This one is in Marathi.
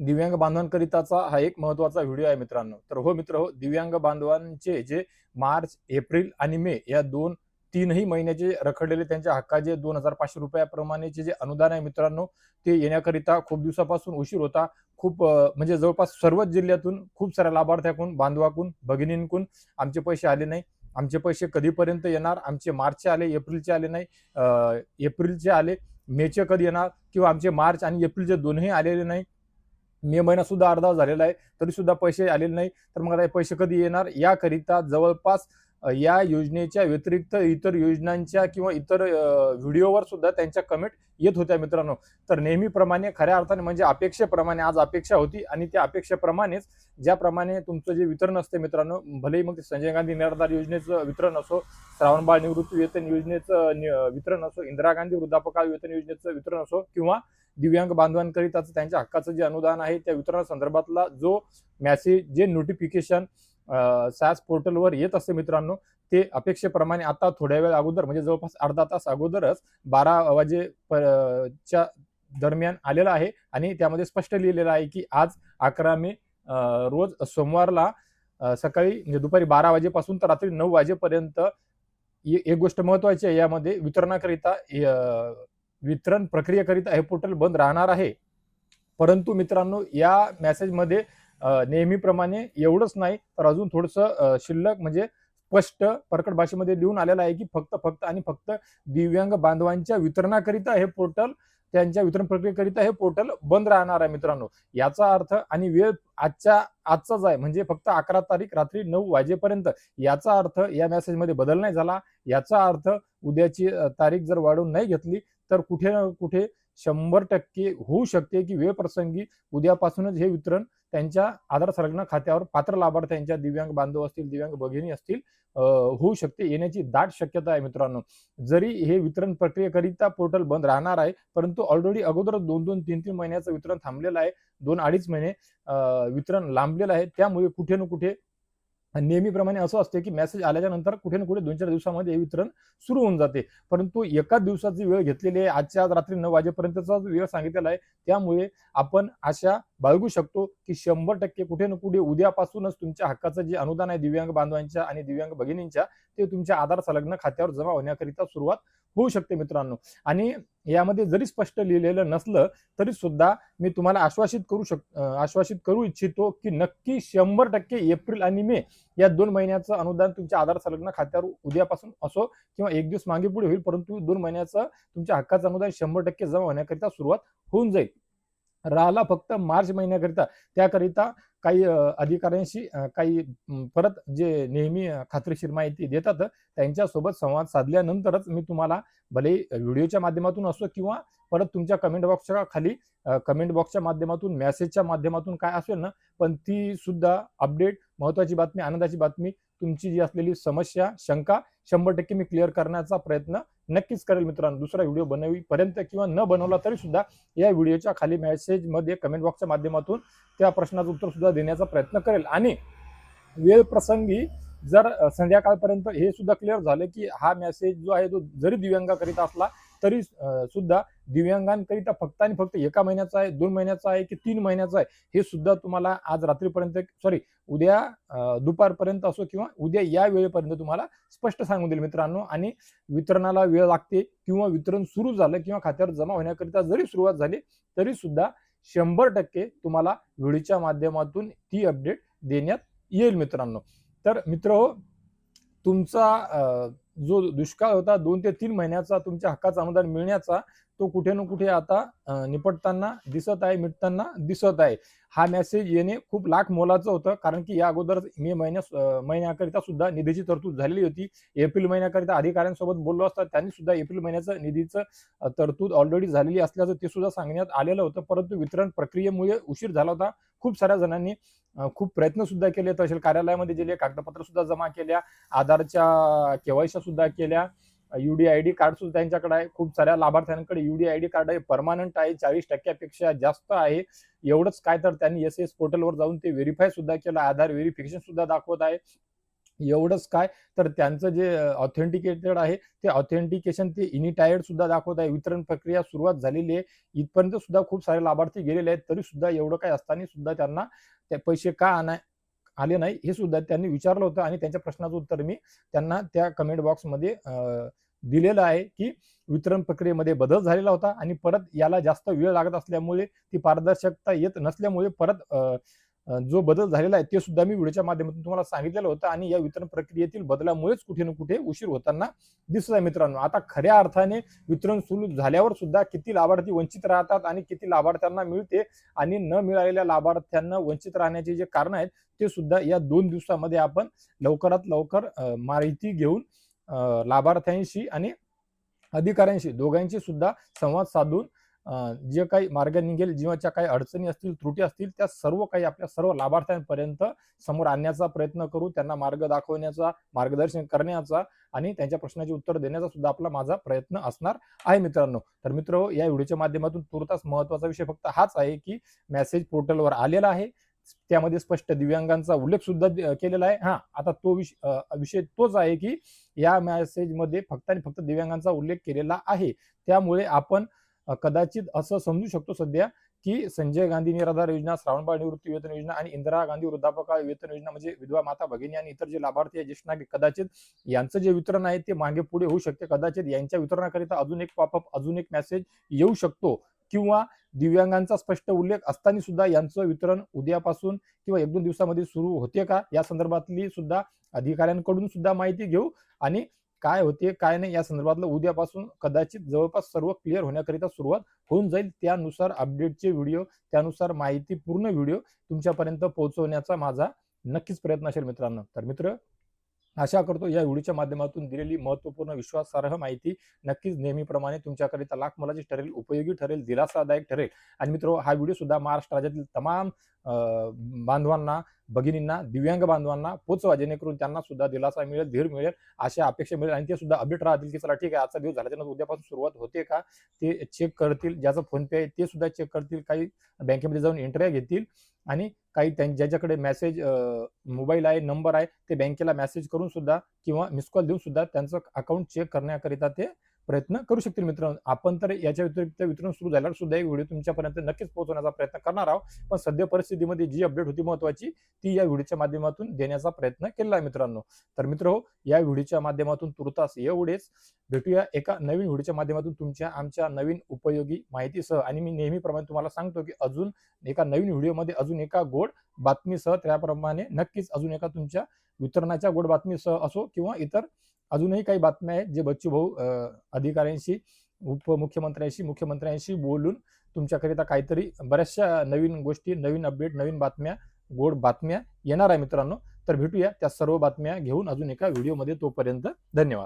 दिव्यांग बांधवांकरिताचा हा एक महत्त्वाचा व्हिडिओ आहे मित्रांनो. तर हो मित्र हो, दिव्यांग बांधवांचे जे मार्च, एप्रिल आणि मे या तीनही महिन्याचे रखडलेले त्यांच्या हक्काचे ₹2500 जे अनुदान आहे मित्रांनो, ते येण्याकरिता खूप दिवसापासून उशीर होता. खूप म्हणजे जवळपास सर्वच जिल्ह्यातून खूप साऱ्या लाभार्थ्याकडून, बांधवाकडून, भगिनींकडून आमचे पैसे आले नाही. आमचे पैसे कधीपर्यंत येणार? आमचे मार्चचे आले, एप्रिलचे आले नाही. एप्रिलचे आले, मेचे कधी येणार? किंवा आमचे मार्च आणि एप्रिलचे दोन्ही आलेले नाही. मे महिना सुद्धा अर्धा झालेला आहे, तरी सुद्धा पैसे आलेले नाही. तर मग आता हे पैसे कधी येणार? याकरिता जवळपास या योजनेच्या व्यतिरिक्त इतर योजनांच्या किंवा इतर व्हिडिओवर सुद्धा त्यांच्या कमेंट येत होत्या मित्रांनो. तर नेहमीप्रमाणे खऱ्या अर्थाने म्हणजे अपेक्षेप्रमाणे आज अपेक्षा होती आणि त्या अपेक्षेप्रमाणेच ज्याप्रमाणे तुमचं जे वितरण असते मित्रांनो, भलेही मग ते संजय गांधी निराधार योजनेचं वितरण असो, श्रावणबाळ निवृत्ती वेतन योजनेचं वितरण असो, इंदिरा गांधी वृद्धापकाळ वेतन योजनेचं वितरण असो किंवा दिव्यांग बांधवांकरिताचं त्यांच्या हक्काचं जे अनुदान आहे त्या वितरणासंदर्भातला जो मेसेज, जे नोटिफिकेशन सास पोर्टलवर येत असते मित्रांनो, ते अपेक्षेप्रमाणे आता थोड्या वेळ अगोदर म्हणजे जवळपास अर्धा तास अगोदरच 12 वाजेच्या दरम्यान आलेला आहे आणि त्यामध्ये स्पष्ट लिहिलेलं आहे की आज 11 मे रोज सोमवारला सकाळी म्हणजे दुपारी 12 वाजेपासून तर रात्री 9 वाजेपर्यंत एक गोष्ट महत्वाची आहे यामध्ये वितरणाकरिता वितरण प्रक्रियेकरिता हे पोर्टल बंद राहणार आहे. परंतु मित्रांनो या मेसेजमध्ये नेहमीप्रमाणे एवढंच नाही तर अजून थोडंसं शिल्लक म्हणजे स्पष्ट प्रकट भाषेमध्ये लिहून आलेलं आहे की फक्त आणि फक्त दिव्यांग बांधवांच्या वितरणाकरिता हे पोर्टल, त्यांच्या वितरण प्रक्रियेकरिता हे पोर्टल बंद राहणार आहे मित्रांनो. याचा अर्थ आणि वेळ आजचाच आहे म्हणजे फक्त 11 तारीख रात्री 9 वाजेपर्यंत. याचा अर्थ या मेसेजमध्ये बदल नाही झाला. याचा अर्थ उद्याची तारीख जर वाढवून नाही घेतली तर कुठे ना कुठे 100% होऊ शकते की वेळ प्रसंगी उद्यापासूनच हे वितरण त्यांच्या आधार संलग्न खात्यावर पात्र लाभार्थ्यांच्या दिव्यांग बांधव असतील, दिव्यांग भगिनी असतील होऊ शकते, येण्याची दाट शक्यता आहे मित्रांनो. जरी हे वितरण प्रक्रियेकरिता पोर्टल बंद राहणार आहे, परंतु ऑलरेडी अगोदर 2-2, 3-3 महिन्याचं वितरण थांबलेलं आहे. 2-2.5 महिने वितरण लांबलेलं आहे. त्यामुळे कुठे ना कुठे नेहमीप्रमाणे असं असते की मेसेज आल्याच्या नंतर कुठे ना कुठे 2-4 दिवसामध्ये हे वितरण सुरू होऊन जाते. परंतु एकाच दिवसाची वेळ घेतलेली आहे. आजच्या आज रात्री 9 वाजेपर्यंतचा वेळ सांगितलेला आहे. त्यामुळे आपण आशा बाळगू शकतो की 100% कुठे ना कुठे उद्यापासूनच तुमच्या हक्काचं जे अनुदान आहे दिव्यांग बांधवांच्या आणि दिव्यांग भगिनींच्या, ते तुमच्या आधार संलग्न खात्यावर जमा होण्याकरिता सुरुवात होऊ शकते मित्रांनो. आणि यामध्ये जरी स्पष्ट लिहिलेलं नसलं तरी सुद्धा मी तुम्हाला आश्वासित करू इच्छितो की नक्की 100% एप्रिल आणि मे या 2 महिन्याचं अनुदान तुमच्या आधार संलग्न खात्यावर उद्यापासून असो किंवा एक दिवस मागे पुढे होईल, परंतु 2 महिन्याचं तुमच्या हक्काचं अनुदान 100% जमा होण्याकरिता सुरुवात होऊन जाईल. राहिला फक्त मार्च महिन्याकरिता, त्याकरिता काही अधिकाऱ्यांशी काही परत जे नेहमी खात्रीशीर माहिती देतात त्यांच्यासोबत संवाद साधल्यानंतरच मी तुम्हाला भले व्हिडिओच्या माध्यमातून असो किंवा परत तुमच्या कमेंट बॉक्सच्या खाली कमेंट बॉक्सच्या माध्यमातून, मेसेजच्या माध्यमातून काय असेल ना, पण ती सुद्धा अपडेट, महत्त्वाची बातमी, आनंदाची बातमी, तुमची जी असलेली समस्या, शंका 100% मी क्लिअर करण्याचा प्रयत्न नक्कीच करेल मित्रांनो. दुसरा व्हिडिओ बनवीपर्यंत किंवा न बनवला तरी सुद्धा या व्हिडिओच्या खाली मेसेजमध्ये कमेंट बॉक्सच्या माध्यमातून त्या प्रश्नाचं उत्तर सुद्धा देण्याचा प्रयत्न करेल. आणि वेळ प्रसंगी जर संध्याकाळपर्यंत हे सुद्धा क्लिअर झालं की हा मेसेज जो आहे तो जरी दिव्यांगाकरिता असला तरी सुद्धा दिव्यांगांकरिता फक्त आणि फक्त 1 महिन्याचा आहे, 2 महिन्याचा आहे की 3 महिन्याचा आहे, हे सुद्धा तुम्हाला आज रात्रीपर्यंत उद्या दुपारपर्यंत असो किंवा उद्या या वेळेपर्यंत तुम्हाला स्पष्ट सांगून देईल मित्रांनो. आणि वितरणाला वेळ लागते किंवा वितरण सुरू झालं किंवा खात्यावर जमा होण्याकरिता जरी सुरुवात झाली तरी सुद्धा 100% तुम्हाला व्हिडिओच्या माध्यमातून ती अपडेट देण्यात येईल मित्रांनो. तर मित्रहो, तुमचा जो दुष्काळ होता 2 ते 3 महिन्याचा तुमच्या हक्काचं अनुदान मिळण्याचा, तो कुठे ना कुठे आता निपटताना दिसत आहे, मिटताना दिसत आहे. हा मेसेज येणे खूप लाख मोलाचं होतं, कारण की या अगोदर मे महिन्याकरिता सुद्धा निधीची तरतूद झालेली होती. एप्रिल महिन्याकरिता अधिकाऱ्यांसोबत बोललो असता त्यांनी सुद्धा एप्रिल महिन्याचं निधीचं तरतूद ऑलरेडी झालेली असल्याचं ते सुद्धा सांगण्यात आलेलं होतं. परंतु वितरण प्रक्रियेमुळे उशीर झाला होता. खूप साऱ्या जणांनी खूप प्रयत्न सुद्धा केले, तहसील कार्यालयामध्ये गेले, कागदपत्र सुद्धा जमा केल्या, आधारच्या केवायसी सुद्धा केल्या, UDID कार्ड सुद्धा त्यांच्याकडे आहे. खूप साऱ्या लाभार्थ्यांकडे UDID कार्ड आहे, परमानंट आहे, 40% पेक्षा जास्त आहे. एवढंच काय तर त्यांनी SS पोर्टलवर जाऊन ते व्हेरीफाय सुद्धा केलं, आधार व्हेरिफिकेशन सुद्धा दाखवत आहे. एवढंच काय, तर त्यांचं जे ऑथेंटिकेटेड आहे ते ऑथेंटिकेशन ते इनिटायर्ड सुद्धा दाखवत आहे. वितरण प्रक्रिया सुरुवात झालेली आहे. इथपर्यंत सुद्धा खूप सारे लाभार्थी गेलेले आहेत. तरी सुद्धा एवढं काही असताना सुद्धा त्यांना ते पैसे का आले नाही हे सुद्धा त्यांनी विचारलं होतं आणि त्यांच्या प्रश्नाचं उत्तर मी त्यांना त्या कमेंट बॉक्समध्ये दिलेलं आहे, की वितरण प्रक्रियेमध्ये बदल झालेला होता आणि परत याला जास्त वेळ लागत असल्यामुळे ती पारदर्शकता येत नसल्यामुळे परत जो बदल झालेला आहे ते सुद्धा मी व्हिडिओच्या माध्यमातून तुम्हाला सांगितलेलं होतं आणि या वितरण प्रक्रियेतील बदलामुळेच कुठे ना कुठे उशीर होताना दिसत आहे मित्रांनो. आता खऱ्या अर्थाने वितरण सुरू झाल्यावर सुद्धा किती लाभार्थी वंचित राहतात आणि किती लाभार्थ्यांना मिळते आणि न मिळालेल्या लाभार्थ्यांना वंचित राहण्याचे जे कारण आहेत ते सुद्धा या 2 दिवसामध्ये आपण लवकरात लवकर माहिती घेऊन लाभार्थ्यांशी आणि अधिकाऱ्यांशी दोघांशी सुद्धा संवाद साधून जे काही मार्ग निघेल, जीवनाच्या काही अडचणी असतील, त्रुटी असतील, त्या सर्व काही आपल्या सर्व लाभार्थ्यांपर्यंत समोर आणण्याचा प्रयत्न करू. त्यांना मार्ग दाखवण्याचा, मार्गदर्शन करण्याचा आणि त्यांच्या प्रश्नाची उत्तर देण्याचा सुद्धा आपला माझा प्रयत्न असणार आहे मित्रांनो. तर मित्र, या व्हिडिओच्या माध्यमातून तुर्तास महत्त्वाचा विषय फक्त हाच आहे, की मेसेज पोर्टलवर आलेला आहे. त्यामध्ये स्पष्ट दिव्यांगांचा उल्लेख सुद्धा केलेला आहे. आता तो विषय तोच आहे, की या मेसेजमध्ये फक्त आणि फक्त दिव्यांगांचा उल्लेख केलेला आहे. त्यामुळे आपण कदाचित असं समजू शकतो सध्या, की संजय गांधी निराधार योजना, श्रावणबाळ निवृत्ती वेतन योजना आणि इंदिरा गांधी वृद्धापकाळ वेतन योजना म्हणजे विधवा माता भगिनी आणि इतर जे लाभार्थी आहेत ज्येष्ठ नागरिक, कदाचित यांचं जे वितरण आहे ते मागे पुढे होऊ शकते. कदाचित यांच्या वितरणाकरिता अजून एक पॉपअप, अजून एक मेसेज येऊ शकतो किंवा दिव्यांगांचा स्पष्ट उल्लेख असताना सुद्धा यांचं वितरण उद्यापासून किंवा 1-2 दिवसामध्ये सुरू होते का, या संदर्भातली सुद्धा अधिकाऱ्यांकडून सुद्धा माहिती घेऊ आणि काय होते काय नाही या संदर्भातलं उद्यापासून कदाचित जवळपास सर्व क्लिअर होण्याकरिता सुरुवात होऊन जाईल. त्यानुसार अपडेटचे व्हिडिओ, त्यानुसार माहिती पूर्ण व्हिडिओ तुमच्यापर्यंत पोहोचवण्याचा माझा नक्कीच प्रयत्न असेल मित्रांनो. तर मित्र, आशा करतो या व्हिडिओच्या माध्यमातून दिलेली महत्त्वपूर्ण विश्वासार्ह माहिती नक्कीच नेहमीप्रमाणे तुमच्याकरिता लाख मोलाची ठरेल, उपयोगी ठरेल, दिलासादायक ठरेल. आणि मित्र, हा व्हिडिओ सुद्धा महाराष्ट्र राज्यातील तमाम बांधवांना, भगिनींना, दिव्यांग बांधवांना पोचवा, जेणेकरून त्यांना सुद्धा दिलासा मिळेल, धीर मिळेल, अशा अपेक्षा मिळेल आणि ते सुद्धा अपडेट राहतील, की चला ठीक आहे, आजचा दिवस झाल्याच्यानंतर उद्यापासून सुरुवात होते का ते चेक करतील. ज्याचं फोनपे आहे ते सुद्धा चेक करतील. काही बँकेमध्ये जाऊन एंट्र्या घेतील आणि काही ज्याच्याकडे मेसेज मोबाईल आहे, नंबर आहे, ते बँकेला मेसेज करून सुद्धा किंवा मिस कॉल देऊन सुद्धा त्यांचं अकाउंट चेक करण्याकरिता ते प्रयत्न करू शकतील मित्रांनो. आपण तर याच्या व्यतिरिक्त वितरण सुरू झाल्यावर सुद्धा एक व्हिडिओ तुमच्यापर्यंत नक्कीच पोहोचवण्याचा प्रयत्न करणार आहोत. पण सध्या परिस्थितीमध्ये जी अपडेट होती महत्त्वाची, ती या व्हिडिओच्या माध्यमातून देण्याचा प्रयत्न केला आहे मित्रांनो. तर मित्रहो, या व्हिडिओच्या माध्यमातून तुर्तास एवढेच. भेटूया एका नवीन व्हिडिओच्या माध्यमातून आमच्या नवीन उपयोगी माहितीसह. आणि मी नेहमीप्रमाणे तुम्हाला सांगतो, की अजून एका नवीन व्हिडिओमध्ये अजून एका गोड बातमीसह, त्याप्रमाणे नक्कीच अजून एका तुमच्या वितरणाच्या गोड बातमीसह असो किंवा इतर अजूनही काही बातम्या आहेत जे बच्चूभाऊ अधिकाऱ्यांशी, उपमुख्यमंत्र्यांशी, मुख्यमंत्र्यांशी बोलून तुमच्याकरिता काहीतरी बऱ्याचशा नवीन गोष्टी, नवीन अपडेट, नवीन बातम्या, गोड बातम्या येणार आहे मित्रांनो. तर भेटूया त्या सर्व बातम्या घेऊन अजून एका व्हिडिओमध्ये. तोपर्यंत धन्यवाद.